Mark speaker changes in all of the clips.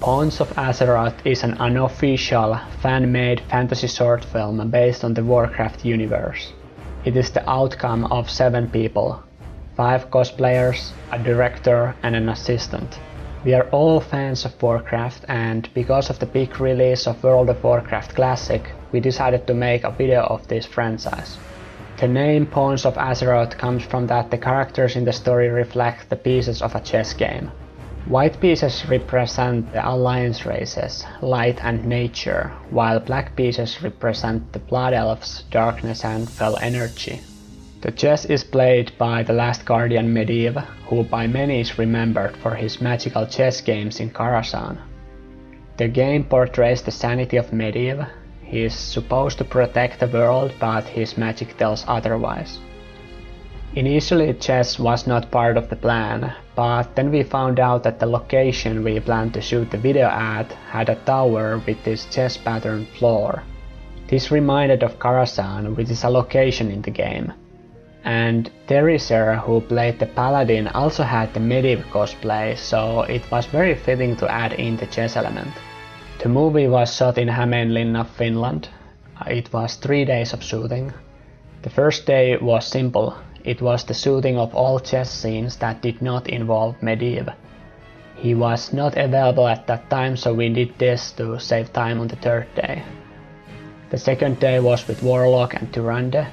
Speaker 1: Pawns of Azeroth is an unofficial, fan-made fantasy short film based on the Warcraft universe. It is the outcome of 7 people, 5 cosplayers, a director and an assistant. We are all fans of Warcraft, and because of the big release of World of Warcraft Classic, we decided to make a video of this franchise. The name Pawns of Azeroth comes from that the characters in the story reflect the pieces of a chess game. White pieces represent the Alliance races, light and nature, while black pieces represent the Blood Elves, darkness and fell energy. The chess is played by the last guardian Medivh, who by many is remembered for his magical chess games in Karazhan. The game portrays the sanity of Medivh. He is supposed to protect the world, but his magic tells otherwise. Initially chess was not part of the plan, but then we found out that the location we planned to shoot the video at had a tower with this chess pattern floor. This reminded of Karazhan, which is a location in the game. And Teriser, who played the Paladin, also had the Medivh cosplay, so it was very fitting to add in the chess element. The movie was shot in Hämeenlinna, Finland. It was 3 days of shooting. The first day was simple. It was the shooting of all chess scenes that did not involve Medivh. He was not available at that time, so we did this to save time on the third day. The second day was with Warlock and Tyrande.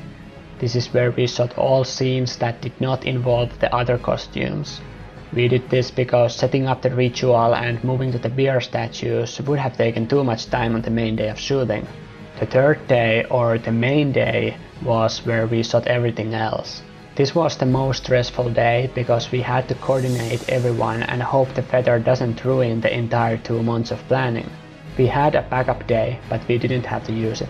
Speaker 1: This is where we shot all scenes that did not involve the other costumes. We did this because setting up the ritual and moving to the bear statues would have taken too much time on the main day of shooting. The third day, or the main day, was where we shot everything else. This was the most stressful day because we had to coordinate everyone and hope the feather doesn't ruin the entire 2 months of planning. We had a backup day, but we didn't have to use it.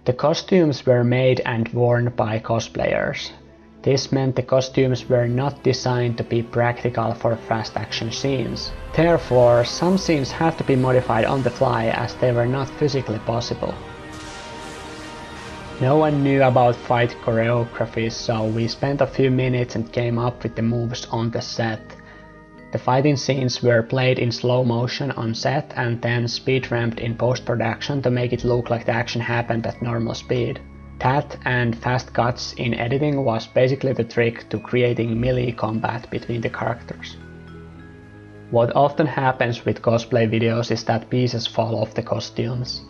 Speaker 1: The costumes were made and worn by cosplayers. This meant the costumes were not designed to be practical for fast action scenes. Therefore, some scenes had to be modified on the fly as they were not physically possible. No one knew about fight choreography, so we spent a few minutes and came up with the moves on the set. The fighting scenes were played in slow motion on set and then speed ramped in post-production to make it look like the action happened at normal speed. That and fast cuts in editing was basically the trick to creating melee combat between the characters. What often happens with cosplay videos is that pieces fall off the costumes.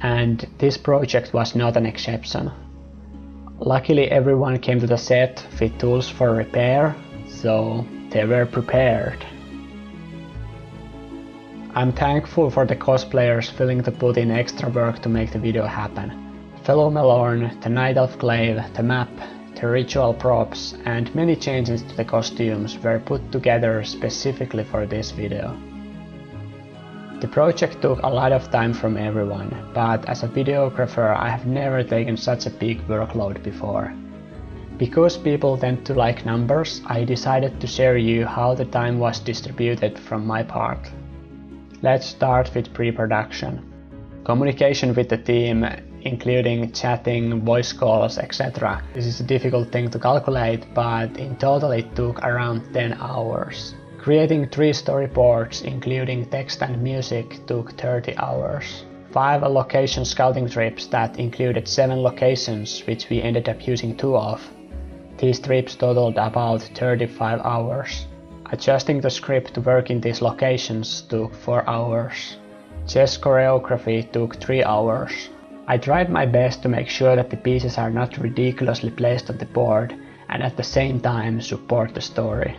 Speaker 1: And this project was not an exception. Luckily everyone came to the set with tools for repair, so they were prepared. I'm thankful for the cosplayers willing to put in extra work to make the video happen. Fellow Melorn, the Night Elf Glaive, the map, the ritual props and many changes to the costumes were put together specifically for this video. The project took a lot of time from everyone, but as a videographer I have never taken such a big workload before. Because people tend to like numbers, I decided to share you how the time was distributed from my part. Let's start with pre-production. Communication with the team, including chatting, voice calls, etc. This is a difficult thing to calculate, but in total it took around 10 hours. Creating 3 storyboards, including text and music, took 30 hours. 5 location scouting trips that included 7 locations, which we ended up using 2 of. These trips totaled about 35 hours. Adjusting the script to work in these locations took 4 hours. Chess choreography took 3 hours. I tried my best to make sure that the pieces are not ridiculously placed on the board and at the same time support the story.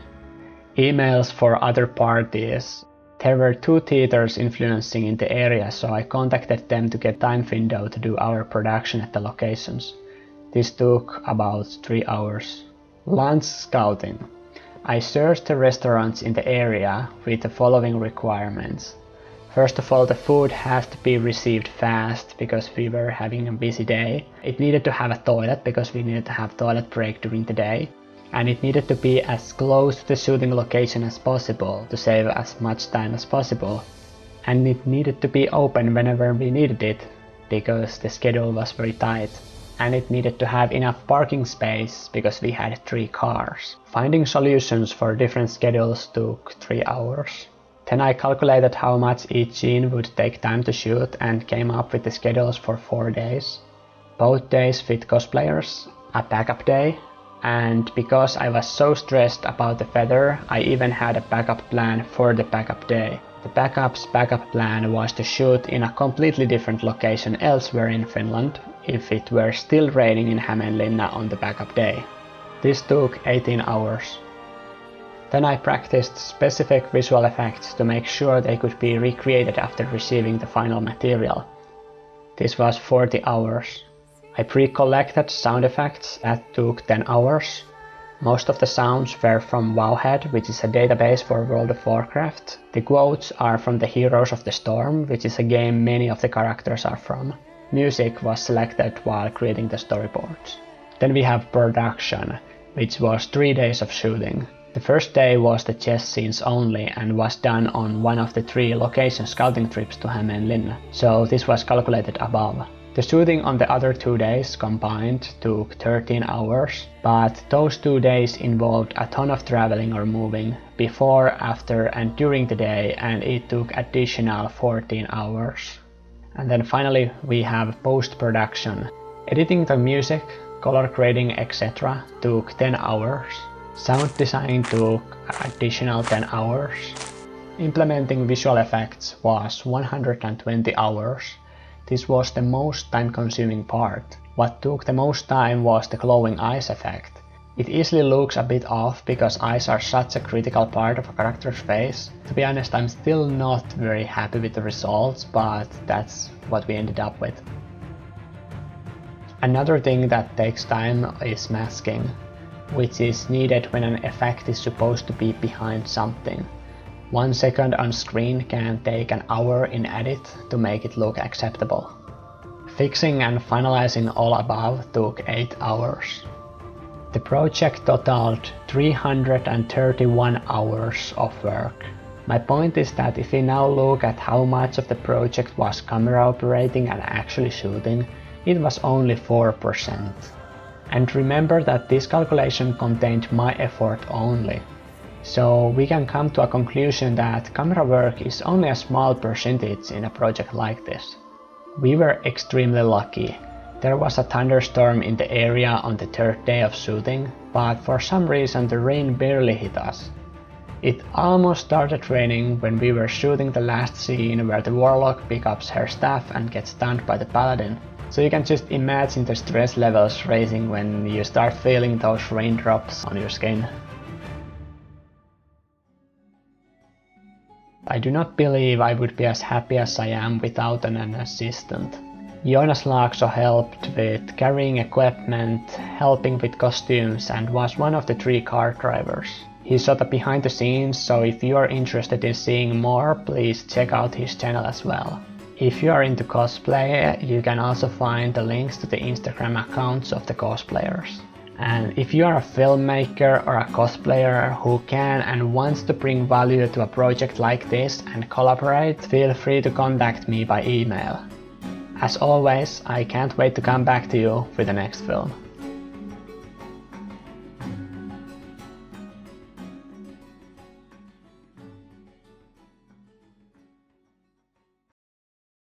Speaker 1: Emails for other parties. There were 2 theaters influencing in the area, so I contacted them to get time window to do our production at the locations. This took about 3 hours. Lunch scouting. I searched the restaurants in the area with the following requirements. First of all, the food has to be received fast because we were having a busy day. It needed to have a toilet because we needed to have toilet break during the day. And it needed to be as close to the shooting location as possible to save as much time as possible. And it needed to be open whenever we needed it, because the schedule was very tight. And it needed to have enough parking space because we had 3 cars. Finding solutions for different schedules took 3 hours. Then I calculated how much each scene would take time to shoot and came up with the schedules for 4 days. Both days with cosplayers, a backup day, and because I was so stressed about the weather, I even had a backup plan for the backup day. The backup's backup plan was to shoot in a completely different location elsewhere in Finland if it were still raining in Hämeenlinna on the backup day. This took 18 hours. Then I practiced specific visual effects to make sure they could be recreated after receiving the final material. This was 40 hours. I pre-collected sound effects that took 10 hours. Most of the sounds were from Wowhead, which is a database for World of Warcraft. The quotes are from the Heroes of the Storm, which is a game many of the characters are from. Music was selected while creating the storyboards. Then we have production, which was 3 days of shooting. The first day was the chess scenes only and was done on one of the 3 location scouting trips to Hämeenlinna, so this was calculated above. The shooting on the other 2 days combined took 13 hours, but those 2 days involved a ton of traveling or moving before, after and during the day, and it took additional 14 hours. And then finally we have post-production. Editing the music, color grading, etc. took 10 hours. Sound design took additional 10 hours. Implementing visual effects was 120 hours. This was the most time-consuming part. What took the most time was the glowing eyes effect. It easily looks a bit off because eyes are such a critical part of a character's face. To be honest, I'm still not very happy with the results, but that's what we ended up with. Another thing that takes time is masking, which is needed when an effect is supposed to be behind something. 1 second on screen can take an hour in edit to make it look acceptable. Fixing and finalizing all above took 8 hours. The project totaled 331 hours of work. My point is that if we now look at how much of the project was camera operating and actually shooting, it was only 4%. And remember that this calculation contained my effort only. So we can come to a conclusion that camera work is only a small percentage in a project like this. We were extremely lucky. There was a thunderstorm in the area on the 3rd day of shooting, but for some reason the rain barely hit us. It almost started raining when we were shooting the last scene where the Warlock picks up her staff and gets stunned by the Paladin. So you can just imagine the stress levels raising when you start feeling those raindrops on your skin. I do not believe I would be as happy as I am without an assistant. Joonas Laakso helped with carrying equipment, helping with costumes, and was one of the 3 car drivers. He shot the behind the scenes, so if you are interested in seeing more, please check out his channel as well. If you are into cosplay, you can also find the links to the Instagram accounts of the cosplayers. And if you are a filmmaker or a cosplayer who can and wants to bring value to a project like this and collaborate, feel free to contact me by email. As always, I can't wait to come back to you with the next film.